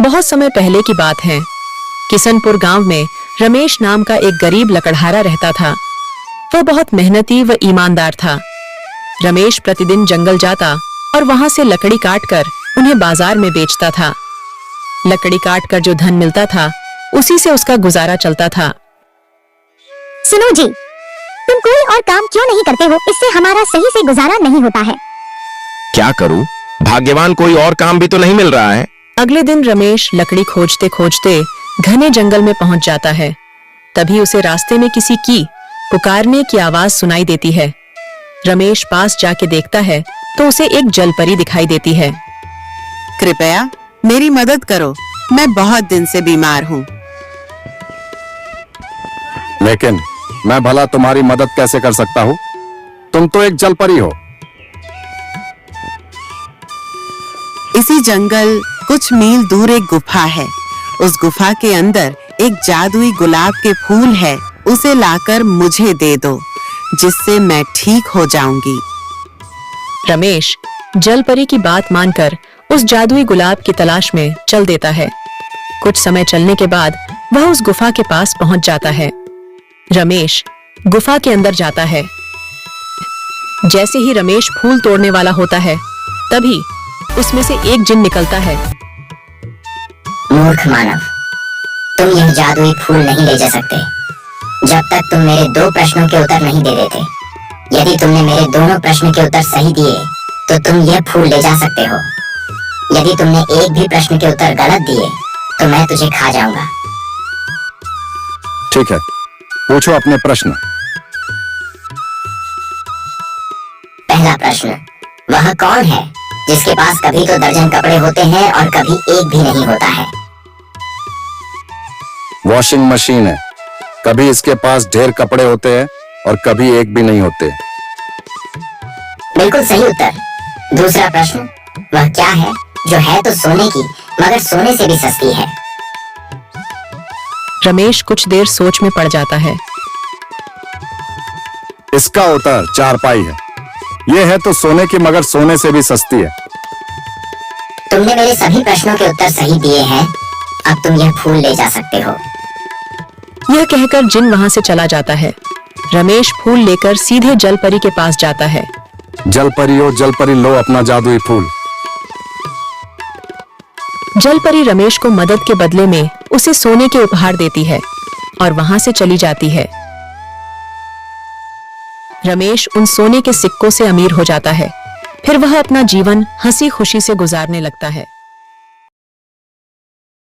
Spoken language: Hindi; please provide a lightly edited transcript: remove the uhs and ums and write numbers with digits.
बहुत समय पहले की बात है। किशनपुर गांव में रमेश नाम का एक गरीब लकड़हारा रहता था। वह बहुत मेहनती व ईमानदार था। रमेश प्रतिदिन जंगल जाता और वहां से लकड़ी काटकर उन्हें बाजार में बेचता था। लकड़ी काटकर जो धन मिलता था उसी से उसका गुजारा चलता था। सुनो जी, तुम कोई और काम क्यों नहीं करते हो? इससे हमारा सही से गुजारा नहीं होता है। क्या करूं? भाग्यवान कोई और काम भी तो नहीं मिल रहा है। अगले दिन रमेश लकड़ी खोजते खोजते घने जंगल में पहुंच जाता है। तभी उसे रास्ते में किसी की पुकारने की आवाज सुनाई देती है। रमेश पास जाके देखता है तो उसे एक जलपरी दिखाई देती है। कृपया मेरी मदद करो, मैं बहुत दिन से बीमार हूँ। लेकिन मैं भला तुम्हारी मदद कैसे कर सकता हूँ? तुम तो एक जलपरी हो। इसी जंगल कुछ मील दूर एक गुफा है। उस गुफा के अंदर एक जादुई गुलाब के फूल है। उसे लाकर मुझे दे दो, जिससे मैं ठीक हो जाऊंगी। रमेश जलपरी की बात मानकर उस जादुई गुलाब की तलाश में चल देता है। कुछ समय चलने के बाद वह उस गुफा के पास पहुंच जाता है। रमेश गुफा के अंदर जाता है। जैसे ही रमेश फूल तोड़ने वाला होता है, तभी उसमें से एक जिन निकलता है। मूर्ख मानव, तुम यह जादुई फूल नहीं ले जा सकते जब तक तुम मेरे 2 प्रश्नों के उत्तर नहीं दे देते। यदि तुमने मेरे दोनों प्रश्न के उत्तर सही दिए तो तुम यह फूल ले जा सकते हो। यदि तुमने एक भी प्रश्न के उत्तर गलत दिए तो मैं तुझे खा जाऊंगा। ठीक है, पूछो अपने प्रश्न। पहला प्रश्न, वह कौन है जिसके पास कभी तो दर्जन कपड़े होते हैं और कभी एक भी नहीं होता है? वॉशिंग मशीन है। कभी इसके पास ढेर कपड़े होते हैं और कभी एक भी नहीं होते। बिल्कुल सही उत्तर। दूसरा प्रश्न, वह क्या है जो है तो सोने की मगर सोने से भी सस्ती है? रमेश कुछ देर सोच में पड़ जाता है। इसका उत्तर चारपाई है। यह है तो सोने की मगर सोने से भी सस्ती है। तुमने मेरे सभी प्रश्नों के उत्तर सही दिए हैं। अब तुम यह फूल ले जा सकते हो। यह कहकर जिन वहां से चला जाता है। रमेश फूल लेकर सीधे जलपरी के पास जाता है। जलपरी ओ जलपरी, लो अपना जादुई फूल। जलपरी रमेश को मदद के बदले में उसे सोने के उपहार देती है और वहां से चली जाती है। रमेश उन सोने के सिक्कों से अमीर हो जाता है। फिर वह अपना जीवन हंसी खुशी से गुजारने लगता है।